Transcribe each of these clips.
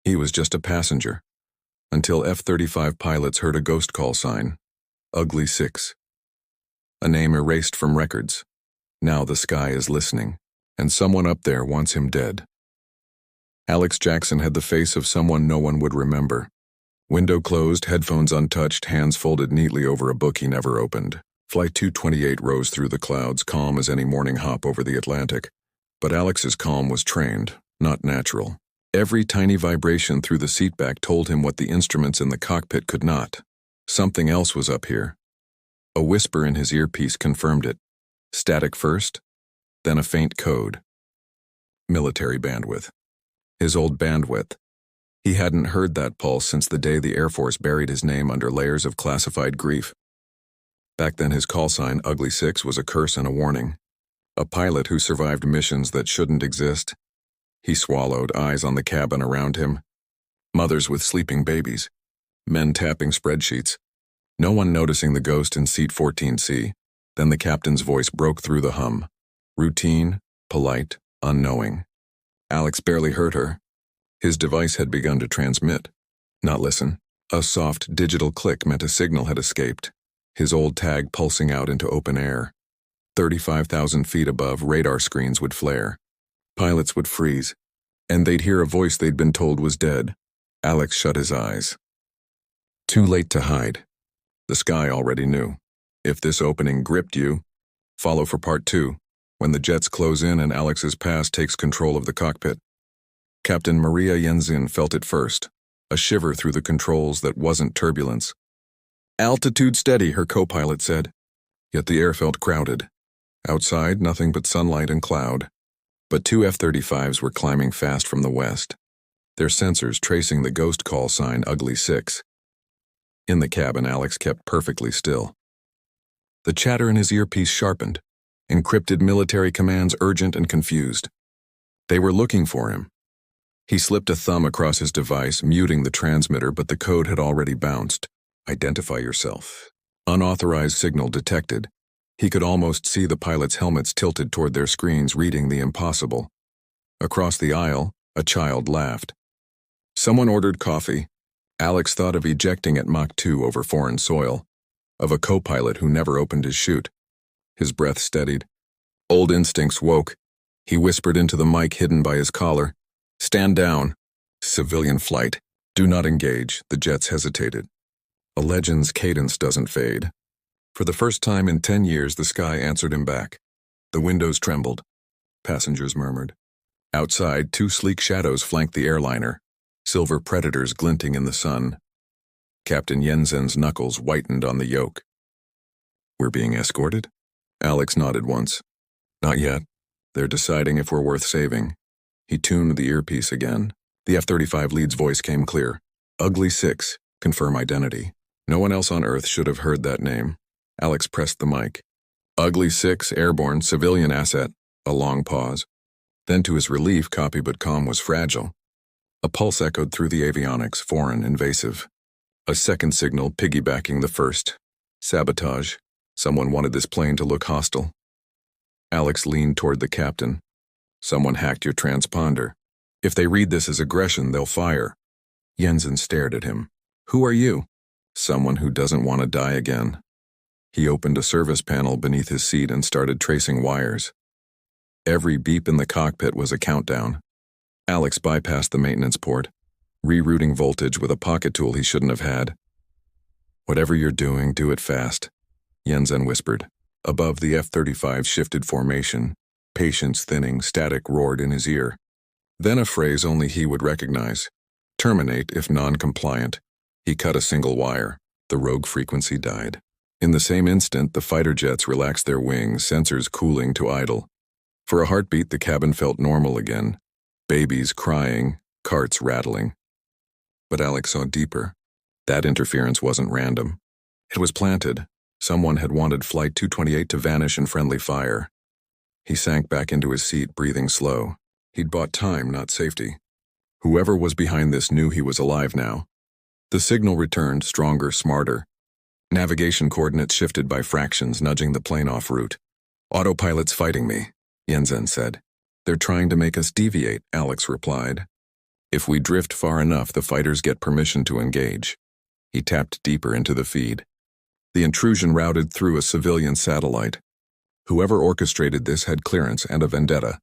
He was just a passenger, until F-35 pilots heard a ghost call sign, Ugly 6. A name erased from records. Now the sky is listening, and someone up there wants him dead. Alex Jackson had the face of someone no one would remember. Window closed, headphones untouched, hands folded neatly over a book he never opened. Flight 228 rose through the clouds, calm as any morning hop over the Atlantic. But Alex's calm was trained, not natural. Every tiny vibration through the seatback told him what the instruments in the cockpit could not. Something else was up here. A whisper in his earpiece confirmed it. Static first, then a faint code. Military bandwidth. His old bandwidth. He hadn't heard that pulse since the day the Air Force buried his name under layers of classified grief. Back then his call sign, Ugly 6, was a curse and a warning. A pilot who survived missions that shouldn't exist. He swallowed, eyes on the cabin around him. Mothers with sleeping babies. Men tapping spreadsheets. No one noticing the ghost in seat 14C. Then the captain's voice broke through the hum. Routine, polite, unknowing. Alex barely heard her. His device had begun to transmit, not listen. A soft digital click meant a signal had escaped. His old tag pulsing out into open air. 35,000 feet above, radar screens would flare. Pilots would freeze, and they'd hear a voice they'd been told was dead. Alex shut his eyes. Too late to hide. The sky already knew. If this opening gripped you, follow for part 2, when the jets close in and Alex's past takes control of the cockpit. Captain Maria Jensen felt it first, a shiver through the controls that wasn't turbulence. Altitude steady, her co-pilot said. Yet the air felt crowded. Outside, nothing but sunlight and cloud. But 2 F-35s were climbing fast from the west, their sensors tracing the ghost call sign Ugly 6. In the cabin, Alex kept perfectly still. The chatter in his earpiece sharpened. Encrypted military commands, urgent and confused. They were looking for him. He slipped a thumb across his device, muting the transmitter, but the code had already bounced. Identify yourself. Unauthorized signal detected. He could almost see the pilots' helmets tilted toward their screens, reading the impossible. Across the aisle, a child laughed. Someone ordered coffee. Alex thought of ejecting at Mach 2 over foreign soil, of a co-pilot who never opened his chute. His breath steadied. Old instincts woke. He whispered into the mic hidden by his collar. Stand down. Civilian flight. Do not engage. The jets hesitated. A legend's cadence doesn't fade. For the first time in 10 years, the sky answered him back. The windows trembled. Passengers murmured. Outside, 2 sleek shadows flanked the airliner, silver predators glinting in the sun. Captain Jensen's knuckles whitened on the yoke. We're being escorted? Alex nodded once. Not yet. They're deciding if we're worth saving. He tuned the earpiece again. The F-35 lead's voice came clear. Ugly 6, confirm identity. No one else on Earth should have heard that name. Alex pressed the mic. Ugly 6, airborne, civilian asset. A long pause. Then to his relief, copy but comm was fragile. A pulse echoed through the avionics, foreign, invasive. A second signal piggybacking the first. Sabotage. Someone wanted this plane to look hostile. Alex leaned toward the captain. Someone hacked your transponder. If they read this as aggression, they'll fire. Jensen stared at him. Who are you? Someone who doesn't want to die again. He opened a service panel beneath his seat and started tracing wires. Every beep in the cockpit was a countdown. Alex bypassed the maintenance port, rerouting voltage with a pocket tool he shouldn't have had. Whatever you're doing, do it fast, Jensen whispered. Above, the F-35 shifted formation. Patience thinning, static roared in his ear. Then a phrase only he would recognize. Terminate if non-compliant. He cut a single wire. The rogue frequency died. In the same instant, the fighter jets relaxed their wings, sensors cooling to idle. For a heartbeat, the cabin felt normal again. Babies crying, carts rattling. But Alex saw deeper. That interference wasn't random. It was planted. Someone had wanted Flight 228 to vanish in friendly fire. He sank back into his seat, breathing slow. He'd bought time, not safety. Whoever was behind this knew he was alive now. The signal returned, stronger, smarter. Navigation coordinates shifted by fractions, nudging the plane off route. Autopilot's fighting me, Jensen said. They're trying to make us deviate, Alex replied. If we drift far enough, the fighters get permission to engage. He tapped deeper into the feed. The intrusion routed through a civilian satellite. Whoever orchestrated this had clearance and a vendetta.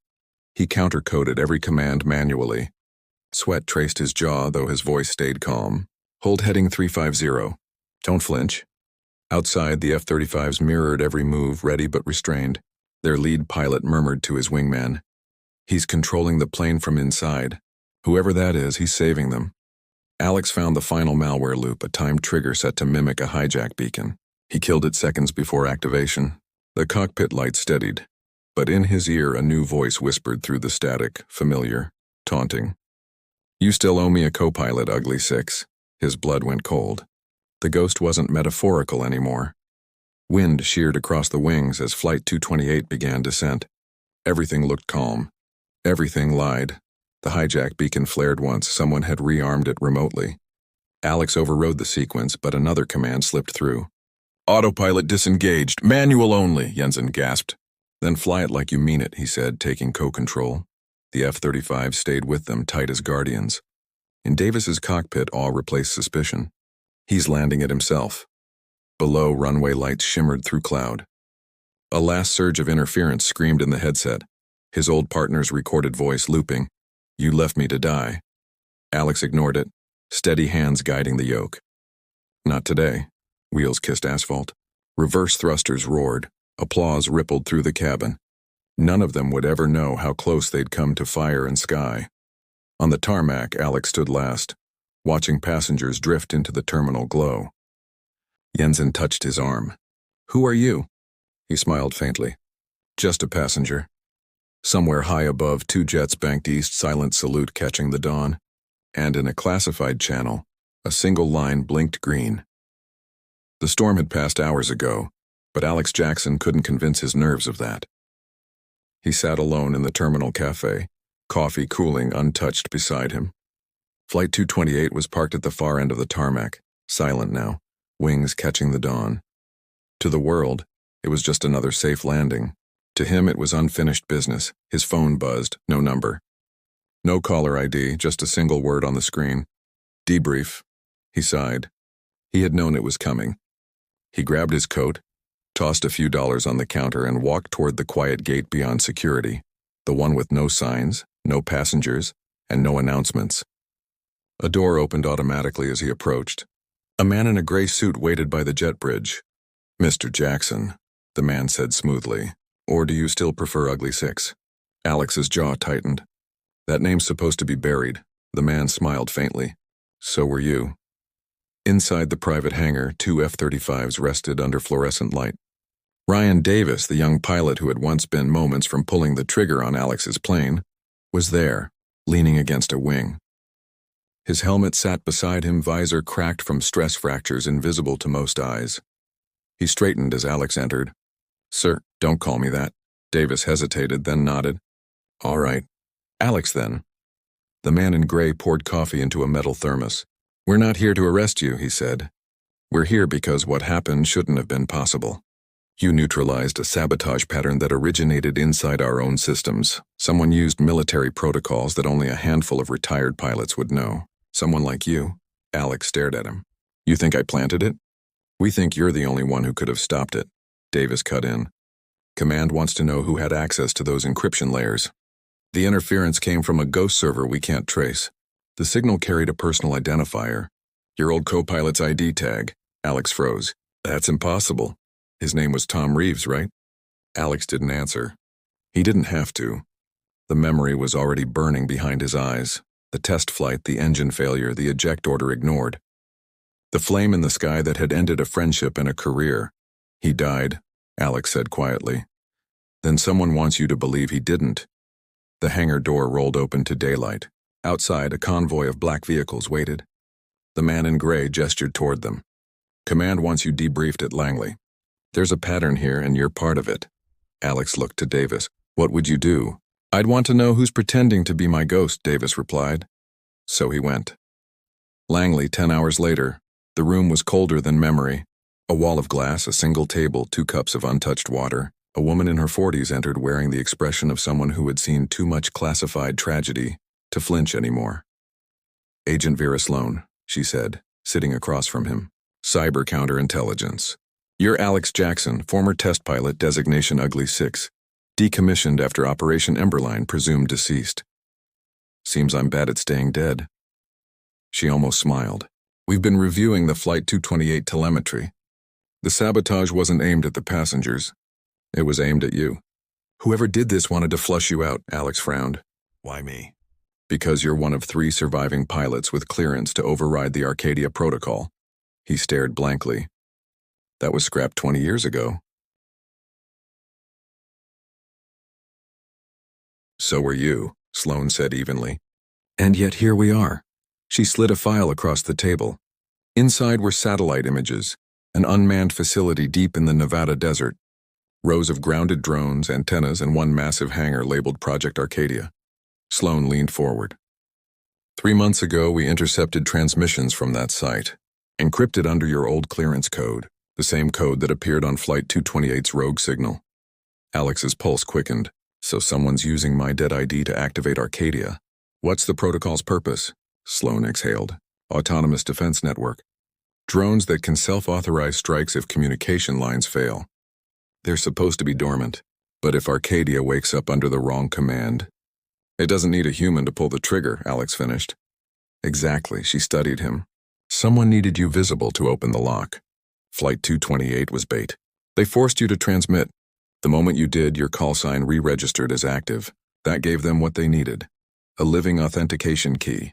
He counter-coded every command manually. Sweat traced his jaw, though his voice stayed calm. Hold heading 350. Don't flinch. Outside, the F-35s mirrored every move, ready but restrained. Their lead pilot murmured to his wingman. He's controlling the plane from inside. Whoever that is, he's saving them. Alex found the final malware loop, a timed trigger set to mimic a hijack beacon. He killed it seconds before activation. The cockpit light steadied, but in his ear a new voice whispered through the static, familiar, taunting. You still owe me a co-pilot, Ugly Six. His blood went cold. The ghost wasn't metaphorical anymore. Wind sheared across the wings as Flight 228 began descent. Everything looked calm. Everything lied. The hijack beacon flared once. Someone had rearmed it remotely. Alex overrode the sequence, but another command slipped through. Autopilot disengaged. Manual only, Jensen gasped. Then fly it like you mean it, he said, taking co-control. The F-35 stayed with them, tight as guardians. In Davis's cockpit, awe replaced suspicion. He's landing it himself. Below, runway lights shimmered through cloud. A last surge of interference screamed in the headset, his old partner's recorded voice looping. You left me to die. Alex ignored it, steady hands guiding the yoke. Not today. Wheels kissed asphalt. Reverse thrusters roared. Applause rippled through the cabin. None of them would ever know how close they'd come to fire and sky. On the tarmac, Alex stood last, watching passengers drift into the terminal glow. Jensen touched his arm. Who are you? He smiled faintly. Just a passenger. Somewhere high above, two jets banked east, silent salute catching the dawn. And in a classified channel, a single line blinked green. The storm had passed hours ago, but Alex Jackson couldn't convince his nerves of that. He sat alone in the terminal cafe, coffee cooling untouched beside him. Flight 228 was parked at the far end of the tarmac, silent now, wings catching the dawn. To the world, it was just another safe landing. To him, it was unfinished business. His phone buzzed, no number. No caller ID, just a single word on the screen. Debrief. He sighed. He had known it was coming. He grabbed his coat, tossed a few dollars on the counter, and walked toward the quiet gate beyond security, the one with no signs, no passengers, and no announcements. A door opened automatically as he approached. A man in a gray suit waited by the jet bridge. Mr. Jackson, the man said smoothly. Or do you still prefer Ugly Six? Alex's jaw tightened. That name's supposed to be buried. The man smiled faintly. So were you. Inside the private hangar, two F-35s rested under fluorescent light. Ryan Davis, the young pilot who had once been moments from pulling the trigger on Alex's plane, was there, leaning against a wing. His helmet sat beside him, visor cracked from stress fractures invisible to most eyes. He straightened as Alex entered. Sir, don't call me that. Davis hesitated, then nodded. All right. Alex, then. The man in gray poured coffee into a metal thermos. We're not here to arrest you, he said. We're here because what happened shouldn't have been possible. You neutralized a sabotage pattern that originated inside our own systems. Someone used military protocols that only a handful of retired pilots would know. Someone like you. Alex stared at him. You think I planted it? We think you're the only one who could have stopped it. Davis cut in. Command wants to know who had access to those encryption layers. The interference came from a ghost server we can't trace. The signal carried a personal identifier. Your old co-pilot's ID tag. Alex froze. That's impossible. His name was Tom Reeves, right? Alex didn't answer. He didn't have to. The memory was already burning behind his eyes. The test flight, the engine failure, the eject order ignored. The flame in the sky that had ended a friendship and a career. He died, Alex said quietly. Then someone wants you to believe he didn't. The hangar door rolled open to daylight. Outside, a convoy of black vehicles waited. The man in gray gestured toward them. Command wants you debriefed at Langley. There's a pattern here, and you're part of it. Alex looked to Davis. What would you do? I'd want to know who's pretending to be my ghost, Davis replied. So he went. Langley, 10 hours later. The room was colder than memory. A wall of glass, a single table, 2 cups of untouched water. A woman in her 40s entered wearing the expression of someone who had seen too much classified tragedy to flinch anymore. Agent Vera Sloan, she said, sitting across from him. Cyber counterintelligence. You're Alex Jackson, former test pilot, designation Ugly 6. Decommissioned after Operation Emberline, presumed deceased. Seems I'm bad at staying dead. She almost smiled. We've been reviewing the Flight 228 telemetry. The sabotage wasn't aimed at the passengers. It was aimed at you. Whoever did this wanted to flush you out, Alex frowned. Why me? Because you're one of 3 surviving pilots with clearance to override the Arcadia protocol. He stared blankly. That was scrapped 20 years ago. So were you, Sloan said evenly. And yet here we are. She slid a file across the table. Inside were satellite images, an unmanned facility deep in the Nevada desert. Rows of grounded drones, antennas, and one massive hangar labeled Project Arcadia. Sloan leaned forward. 3 months ago, we intercepted transmissions from that site, encrypted under your old clearance code, the same code that appeared on Flight 228's rogue signal. Alex's pulse quickened. So someone's using my dead ID to activate Arcadia. What's the protocol's purpose? Sloan exhaled. Autonomous defense network. Drones that can self-authorize strikes if communication lines fail. They're supposed to be dormant, but if Arcadia wakes up under the wrong command... It doesn't need a human to pull the trigger, Alex finished. Exactly, she studied him. Someone needed you visible to open the lock. Flight 228 was bait. They forced you to transmit. The moment you did, your call sign re-registered as active. That gave them what they needed. A living authentication key.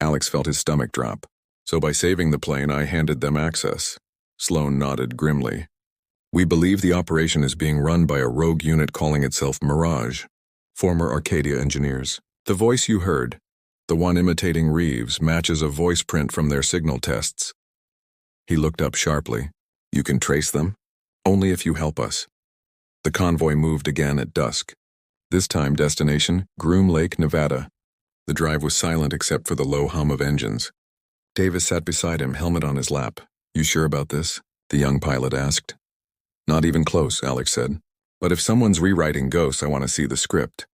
Alex felt his stomach drop. So by saving the plane, I handed them access. Sloan nodded grimly. We believe the operation is being run by a rogue unit calling itself Mirage. Former Arcadia engineers. The voice you heard, the one imitating Reeves, matches a voice print from their signal tests. He looked up sharply. You can trace them? Only if you help us. The convoy moved again at dusk. This time destination, Groom Lake, Nevada. The drive was silent except for the low hum of engines. Davis sat beside him, helmet on his lap. You sure about this? The young pilot asked. Not even close, Alex said. But if someone's rewriting ghosts, I want to see the script.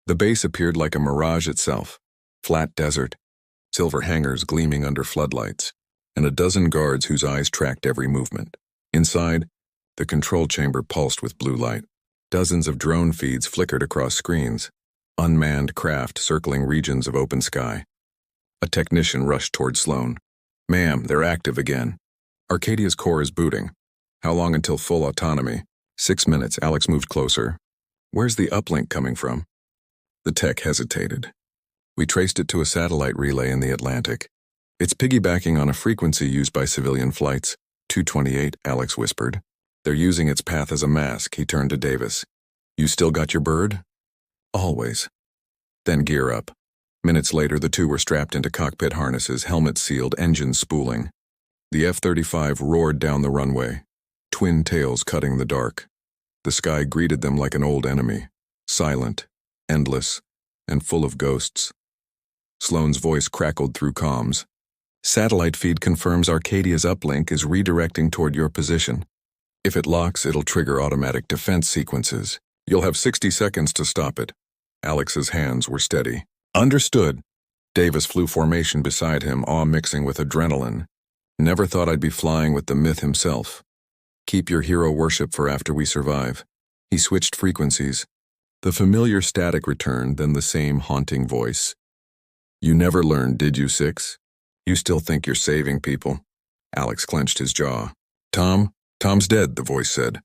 The base appeared like a mirage itself. Flat desert, silver hangars gleaming under floodlights, and a dozen guards whose eyes tracked every movement. Inside, the control chamber pulsed with blue light. Dozens of drone feeds flickered across screens, unmanned craft circling regions of open sky. A technician rushed toward Sloan. Ma'am, they're active again. Arcadia's core is booting. How long until full autonomy? 6 minutes, Alex moved closer. Where's the uplink coming from? The tech hesitated. We traced it to a satellite relay in the Atlantic. It's piggybacking on a frequency used by civilian flights. 228, Alex whispered. They're using its path as a mask, he turned to Davis. You still got your bird? Always. Then gear up. Minutes later, the two were strapped into cockpit harnesses, helmets sealed, engines spooling. The F-35 roared down the runway, twin tails cutting the dark. The sky greeted them like an old enemy, silent, endless, and full of ghosts. Sloan's voice crackled through comms. Satellite feed confirms Arcadia's uplink is redirecting toward your position. If it locks, it'll trigger automatic defense sequences. You'll have 60 seconds to stop it. Alex's hands were steady. Understood. Davis flew formation beside him, awe mixing with adrenaline. Never thought I'd be flying with the myth himself. Keep your hero worship for after we survive. He switched frequencies. The familiar static returned, then the same haunting voice. You never learned, did you, 6? You still think you're saving people? Alex clenched his jaw. Tom's dead, the voice said.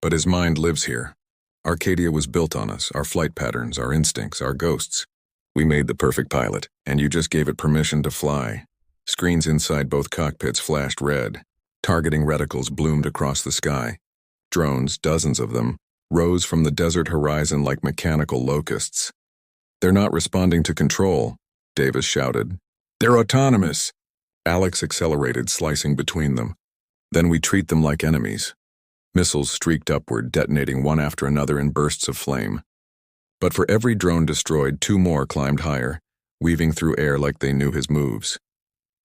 But his mind lives here. Arcadia was built on us, our flight patterns, our instincts, our ghosts. We made the perfect pilot, and you just gave it permission to fly. Screens inside both cockpits flashed red. Targeting reticles bloomed across the sky. Drones, dozens of them, rose from the desert horizon like mechanical locusts. They're not responding to control, Davis shouted. They're autonomous. Alex accelerated, slicing between them. Then we treat them like enemies. Missiles streaked upward, detonating one after another in bursts of flame. But for every drone destroyed, 2 more climbed higher, weaving through air like they knew his moves.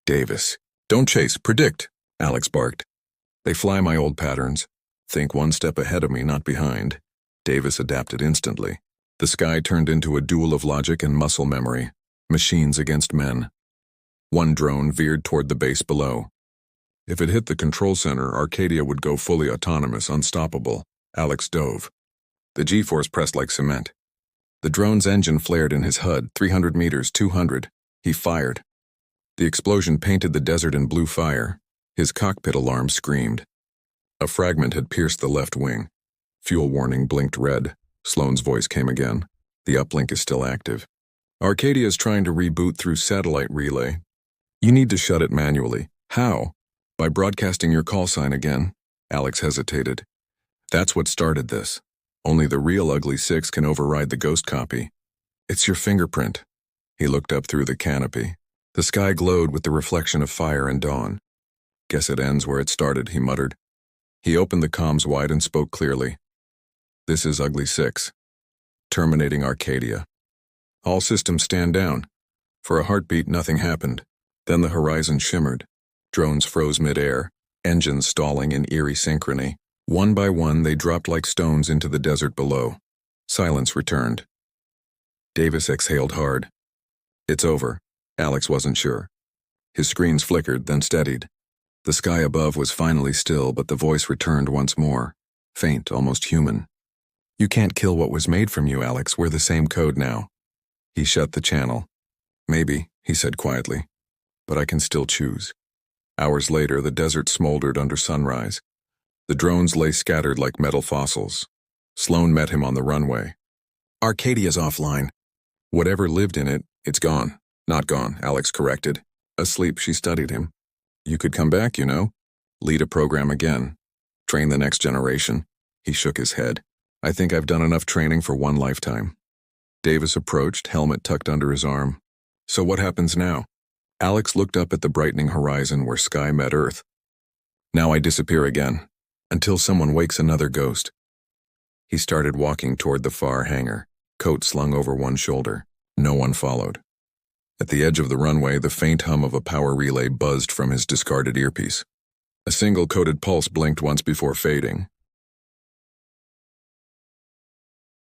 Davis, don't chase, predict, Alex barked. They fly my old patterns. Think 1 step ahead of me, not behind. Davis adapted instantly. The sky turned into a duel of logic and muscle memory. Machines against men. One drone veered toward the base below. If it hit the control center, Arcadia would go fully autonomous, unstoppable. Alex dove. The G-force pressed like cement. The drone's engine flared in his HUD, 300 meters, 200. He fired. The explosion painted the desert in blue fire. His cockpit alarm screamed. A fragment had pierced the left wing. Fuel warning blinked red. Sloane's voice came again. The uplink is still active. Arcadia is trying to reboot through satellite relay. You need to shut it manually. How? By broadcasting your call sign again. Alex hesitated. That's what started this. Only the real Ugly Six can override the ghost copy. It's your fingerprint. He looked up through the canopy. The sky glowed with the reflection of fire and dawn. Guess it ends where it started, he muttered. He opened the comms wide and spoke clearly. This is Ugly Six. Terminating Arcadia. All systems stand down. For a heartbeat, nothing happened. Then the horizon shimmered. Drones froze mid-air, engines stalling in eerie synchrony. One by one, they dropped like stones into the desert below. Silence returned. Davis exhaled hard. It's over. Alex wasn't sure. His screens flickered, then steadied. The sky above was finally still, but the voice returned once more. Faint, almost human. You can't kill what was made from you, Alex. We're the same code now. He shut the channel. Maybe, he said quietly, but I can still choose. Hours later, the desert smoldered under sunrise. The drones lay scattered like metal fossils. Sloane met him on the runway. Arcadia's offline. Whatever lived in it, it's gone. Not gone, Alex corrected. Asleep, she studied him. You could come back, you know. Lead a program again. Train the next generation. He shook his head. I think I've done enough training for one lifetime. Davis approached, helmet tucked under his arm. So what happens now? Alex looked up at the brightening horizon where sky met earth. Now I disappear again, until someone wakes another ghost. He started walking toward the far hangar, coat slung over one shoulder. No one followed. At the edge of the runway, the faint hum of a power relay buzzed from his discarded earpiece. A single coded pulse blinked once before fading.